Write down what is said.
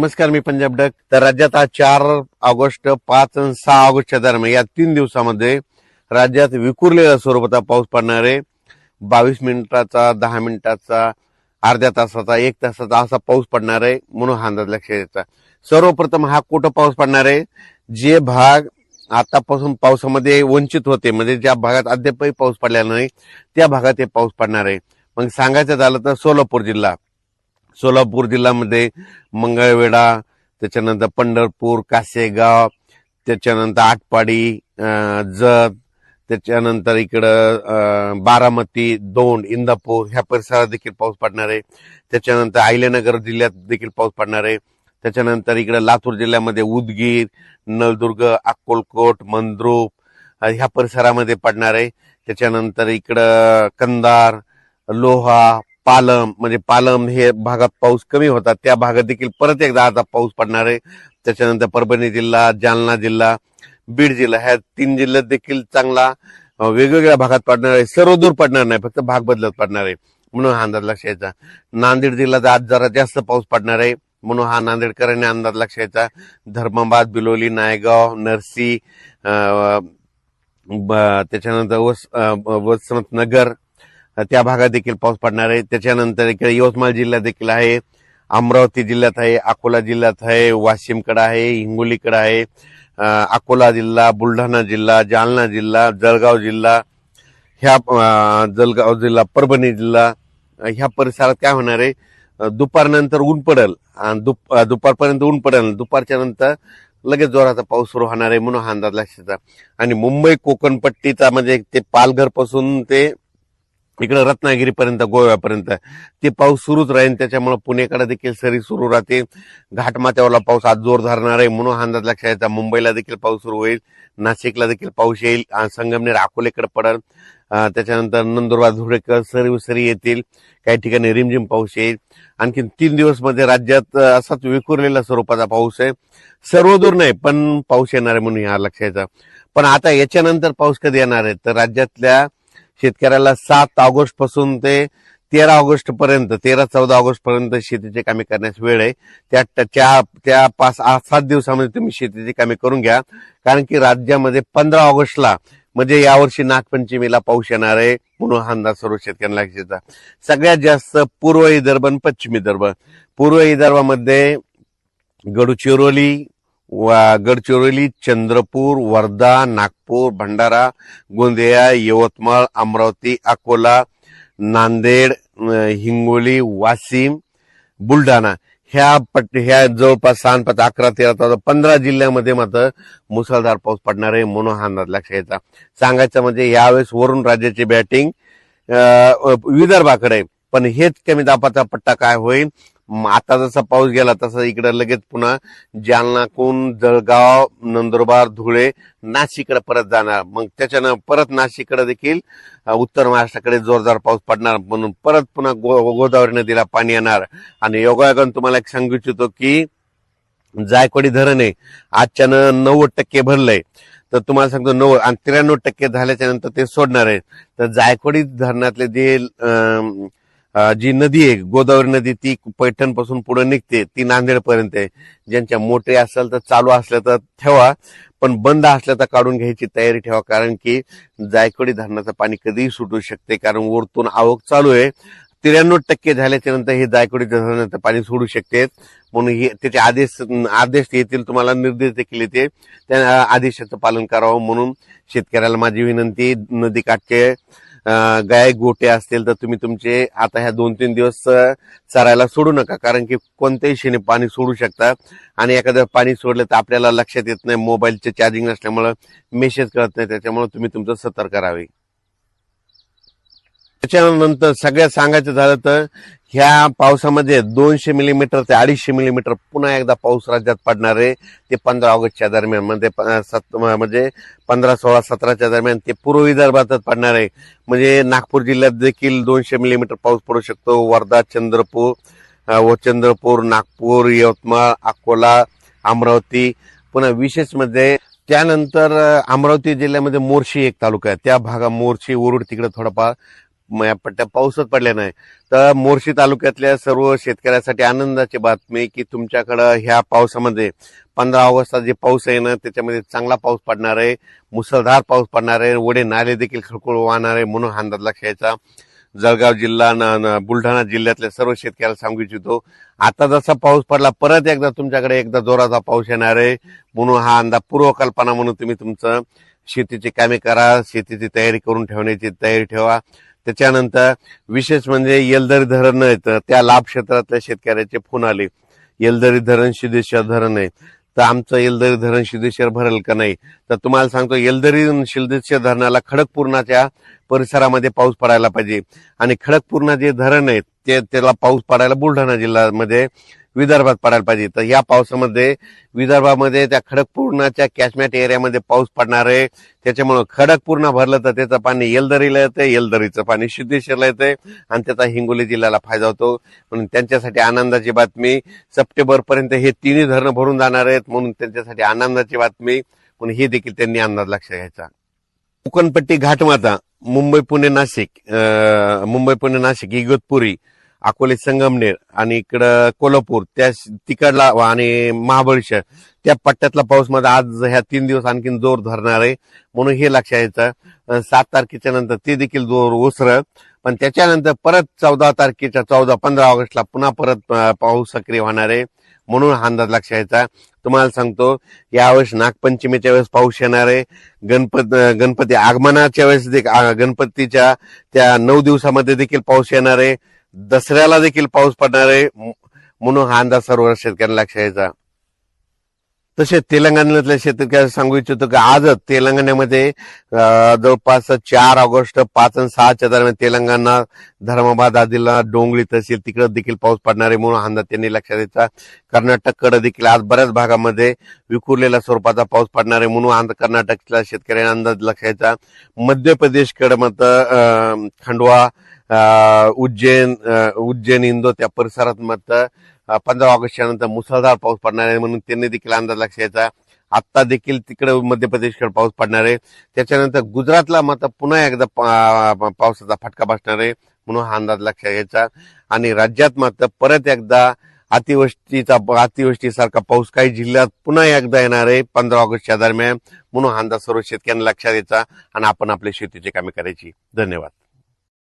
नमस्कार, मी पंजाब डक. तर राज्यात आज 4 ऑगस्ट, 5 आणि 6 ऑगस्टच्या दरम्यान या 3 दिवसामध्ये राज्यात विखुरलेल्या स्वरूपाचा पाऊस पडणार आहे. 22 मिनिटाचा, 10 मिनिटाचा, अर्ध्या तासाचा, 1 तासाचा असा पाऊस पडणार आहे म्हणून हा अंदाज लक्षात घ्यायचा. सर्वप्रथम हा कुठं पाऊस पडणार आहे? जे भाग आतापासून पावसामध्ये वंचित होते, म्हणजे ज्या भागात अद्यापही पाऊस पडलेला नाही त्या भागात हे पाऊस पडणार आहे. मग सांगायचं झालं तर सोलापूर जिल्ह्यामध्ये मंगळवेढा, त्याच्यानंतर पंढरपूर, कासेगाव, त्याच्यानंतर आटपाडी, जत, त्याच्यानंतर इकडं बारामती, दौंड, इंदापूर ह्या परिसरात देखील पाऊस पडणार आहे. त्याच्यानंतर अहिल्यानगर जिल्ह्यात देखील पाऊस पडणार आहे. त्याच्यानंतर इकडं लातूर जिल्ह्यामध्ये उदगीर, नळदुर्ग, अक्कलकोट, मंद्रुप ह्या परिसरामध्ये पडणार आहे. त्याच्यानंतर इकडं कंधार, लोहा, पालम हे भागात पाऊस कमी होता त्या भागात देखील परत एकदा आता पाऊस पडणार आहे. त्याच्यानंतर परभणी जिल्हा, जालना जिल्हा, बीड जिल्हा ह्या 3 जिल्ह्यात देखील चांगला वेगवेगळ्या भागात पडणार आहे. सर्व दूर पडणार नाही, फक्त भाग बदलत पडणार आहे म्हणून हा अंदाज लक्षात. नांदेड जिल्ह्यात आज जरा जास्त पाऊस पडणार आहे म्हणून हा नांदेडकरांनी अंदाज लक्षात. धर्माबाद, बिलोली, नायगाव, नरसी, त्याच्यानंतर वसंतनगर त्या भागात देखील पाऊस पडणार आहे. त्याच्यानंतर इकडे यवतमाळ जिल्ह्यात देखील आहे, अमरावती जिल्ह्यात आहे, अकोला जिल्ह्यात आहे, वाशिमकडे आहे, हिंगोलीकडे आहे, अकोला जिल्हा, बुलढाणा जिल्हा, जालना जिल्हा, जळगाव जिल्हा, परभणी जिल्हा ह्या परिसरात काय होणार आहे? दुपारनंतर ऊन पडेल, दुपारपर्यंत ऊन पडेल, दुपारच्या नंतर लगेच जोराचा पाऊस सुरू होणार आहे म्हणून हा अंदाज लक्षात. आणि मुंबई कोकण पट्टीचा म्हणजे ते पालघर पासून ते इकडे रत्नागिरीपर्यंत, गोव्यापर्यंत ते पाऊस सुरूच राहील. त्याच्यामुळे पुणेकडे देखील सरी सुरू राहते. घाटमाथ्यावरला पाऊस आज जोर धरणार आहे म्हणून हा अंदाज लक्षात यायचा. मुंबईला देखील पाऊस सुरू होईल, नाशिकला देखील पाऊस येईल, संगमनेर, अकोलेकडे पडेल. त्याच्यानंतर नंदुरबार, धुळेकर सरी येतील, काही ठिकाणी रिमझिम पाऊस येईल. आणखी 3 दिवस मध्ये राज्यात असाच विखुरलेला स्वरूपाचा पाऊस आहे. सर्व दूर नाही पण पाऊस येणार आहे म्हणून हा लक्षात. पण आता याच्यानंतर पाऊस कधी येणार आहे? तर राज्यातल्या शेतकऱ्याला 7 ऑगस्ट पासून ते 13 ऑगस्ट पर्यंत, 13-14 ऑगस्ट पर्यंत शेतीची कामे करण्यास वेळ आहे. त्या 5-7 दिवसामध्ये तुम्ही शेतीची कामे करून घ्या, कारण की राज्यामध्ये 15 ऑगस्टला म्हणजे यावर्षी नागपंचमीला पाऊस येणार आहे म्हणून हा अंदाज सर्व शेतकऱ्यांना लक्षात. सगळ्यात जास्त पूर्व विदर्भ आणि पश्चिम विदर्भ. पूर्व विदर्भामध्ये गडचिरोली, चंद्रपूर, वर्धा, नागपूर, भंडारा, गोंदिया, यवतमाळ, अमरावती, अकोला, नांदेड, हिंगोली, वाशिम, बुलढाणा ह्या जवळपास 11-13 15 जिल्ह्यामध्ये मात्र मुसळधार पाऊस पडणार आहे म्हणून हा अंदाज लक्षात घ्यायचा. सांगायचं म्हणजे यावेळेस वरून राज्याची बॅटिंग विदर्भाकडे, पण हेच कमी दाबाचा पट्टा काय होईल? आता जसा पाऊस गेला तसा इकडे लगेच पुन्हा जालनाकून जळगाव, नंदुरबार, धुळे, नाशिककडे परत जाणार. मग त्याच्यानं परत नाशिककडे देखील उत्तर महाराष्ट्राकडे जोरदार पाऊस पडणार म्हणून परत पुन्हा गोदावरी नदीला पाणी येणार. आणि योगायोगाने तुम्हाला एक सांगू इच्छितो की जायकवाडी धरण आहे आजच्यानं 90% भरलंय. तर तुम्हाला सांगतो 90 आणि 93% झाल्याच्या नंतर ते सोडणार आहे. तर जायकवाडी धरणातले जी नदी आहे गोदावरी नदी, ती पैठण पासून पुढे निघते, ती नांदेड पर्यंत आहे. ज्यांच्या मोठे असेल तर चालू असल्या तर ठेवा, पण बंद असल्या तर काढून घ्यायची तयारी ठेवा, कारण की जायकवाडी धरणाचं पाणी कधीही सुटू शकते, कारण वरतून आवक चालू आहे. 93% झाल्याच्या नंतर हे जायकवाडी धरणाचं पाणी सोडू शकते म्हणून हे त्याचे आदेश येतील, तुम्हाला निर्देश देखील येते, त्या आदेशाचं पालन करावं म्हणून शेतकऱ्याला माझी विनंती. नदीकाठचे गाय गोटे असतील तर तुम्ही तुमचे आता ह्या 2-3 दिवस चरायला सोडू नका, कारण की कोणत्याही क्षणी पाणी सोडू शकतात आणि एखादं पाणी सोडलं तर आपल्याला लक्षात येत नाही, मोबाईलचे चार्जिंग नसल्यामुळे मेसेज कळत नाही, त्याच्यामुळे तुम्ही तुमचं सतर्क राहावे. त्याच्यानंतर सगळ्यात सांगायचं झालं तर ह्या पावसामध्ये 200 मिलीमीटर ते 250 मिलीमीटर पुन्हा एकदा पाऊस राज्यात पडणार आहे. ते 15 ऑगस्टच्या दरम्यान म्हणजे 15, 16, 17च्या दरम्यान ते पूर्व विदर्भातच पडणार आहे. म्हणजे नागपूर जिल्ह्यात देखील 200 मिलीमीटर पाऊस पडू शकतो. वर्धा, चंद्रपूर, नागपूर, यवतमाळ, अकोला, अमरावती. पुन्हा विशेष म्हणजे त्यानंतर अमरावती जिल्ह्यामध्ये मोर्शी एक तालुका आहे, त्या भागात मोर्शी, उरुड तिकडे थोडाफार या पट्ट्यात पाऊसच पडला नाही. तर मोर्शी तालुक्यातल्या सर्व शेतकऱ्यासाठी आनंदाची बातमी की तुमच्याकडं ह्या पावसामध्ये 15 ऑगस्टचा जे पाऊस आहे ना त्याच्यामध्ये चांगला पाऊस पडणार आहे, मुसळधार पाऊस पडणार आहे, वडे नाले देखील खळखळ वाहणार आहे, म्हणून हा अंदाज लक्षात घ्यायचा. जळगाव जिल्हा बुलढाणा जिल्ह्यातल्या सर्व शेतकऱ्याला सांगू इच्छितो, आता जसा पाऊस पडला परत एकदा तुमच्याकडे एकदा जोराचा पाऊस येणार आहे, म्हणून हा अंदाज पूर्वकल्पना म्हणून तुम्ही तुमचं शेतीची कामे करा, शेतीची तयारी करून ठेवण्याची तयारी ठेवा. त्याच्यानंतर विशेष म्हणजे येलदरी धरण आहे, तर त्या लाभ क्षेत्रातल्या शेतकऱ्याचे फोन आले, येलदरी धरण सिद्धेश्वर धरण आहे, तर आमचं येलदरी धरण सिद्धेश्वर भरेल का नाही. तर तुम्हाला सांगतो, येलदरी सिद्धेश्वर धरणाला खडकपूर्णाच्या परिसरामध्ये पाऊस पडायला पाहिजे, आणि खडकपूर्णा जे धरण आहे त्याला पाऊस पडायला बुलढाणा जिल्ह्यामध्ये विदर्भात पडायला पाहिजे. तर या पावसामध्ये विदर्भामध्ये त्या खडकपूर्णाच्या कॅचमेंट एरियामध्ये पाऊस पडणार आहे. त्याच्यामुळे खडकपूर्णा भरलं तर त्याचं पाणी येलदरीला येतं, येलदरीचं पाणी सिद्धेश्वरला येतंय, आणि त्याचा हिंगोली जिल्ह्याला फायदा होतो. म्हणून त्यांच्यासाठी आनंदाची बातमी, सप्टेंबर पर्यंत हे तिन्ही धरणं भरून जाणार आहेत, म्हणून त्यांच्यासाठी आनंदाची बातमी. म्हणून हे देखील त्यांनी अंदाज लक्षात घ्यायचा. कोकणपट्टी घाटमाता, मुंबई पुणे नाशिक इगतपुरी, अकोले संगमनेर आणि इकडं कोल्हापूर त्या तिकडला आणि महाबळेश्वर त्या पट्ट्यातला पाऊस मध्ये आज ह्या 3 दिवस आणखीन जोर धरणार आहे, म्हणून हे लक्षात यायचं. 7 तारखेच्या नंतर ते देखील जोर ओसरत, पण त्याच्यानंतर परत 15 ऑगस्टला पुन्हा परत पाऊस सक्रिय होणार आहे, म्हणून हा अंदाज लक्षात यायचा. तुम्हाला सांगतो, यावेळेस नागपंचमीच्या वेळेस पाऊस येणार आहे, गणपती आगमनाच्या वेळेस गणपतीच्या त्या 9 दिवसामध्ये देखील पाऊस येणार आहे, दसऱ्याला देखील पाऊस पडणार आहे, म्हणून हा अंदाज सर्व शेतकऱ्यांना लक्षात यायचा. तसेच तेलंगणातल्या शेतकऱ्यांना सांगू इच्छितो की आजच तेलंगणामध्ये जवळपास 4 ऑगस्ट 5 आणि 6च्या दरम्यान तेलंगणा, धर्माबाद, आदिला, डोंगरी तहसील तिकडे देखील पाऊस पडणार आहे, म्हणून अंदाज त्यांनी लक्षात द्यायचा. कर्नाटककडे देखील आज बऱ्याच भागामध्ये विखुरलेल्या स्वरूपाचा पाऊस पडणार आहे, म्हणून कर्नाटकच्या शेतकऱ्यांना अंदाज लक्षात द्यायचा. मध्य प्रदेशकडे मात्र खंडवा, उज्जैन, इंदोर त्या परिसरात मात्र 15 ऑगस्टच्या नंतर मुसळधार पाऊस पडणार आहे, म्हणून त्यांनी देखील अंदाज लक्षात घ्यायचा. आता देखील तिकडे मध्य प्रदेशकडे पाऊस पडणार आहे. त्याच्यानंतर गुजरातला मात्र पुन्हा एकदा पावसाचा फटका बसणार आहे, म्हणून हा अंदाज लक्षात घ्यायचा. आणि राज्यात मात्र परत एकदा अतिवृष्टीसारखा पाऊस काही जिल्ह्यात पुन्हा एकदा येणार आहे 15 ऑगस्टच्या दरम्यान, म्हणून हा अंदाज सर्व शेतकऱ्यांना लक्षात द्यायचा आणि आपण आपल्या शेतीची कामे करायची. धन्यवाद.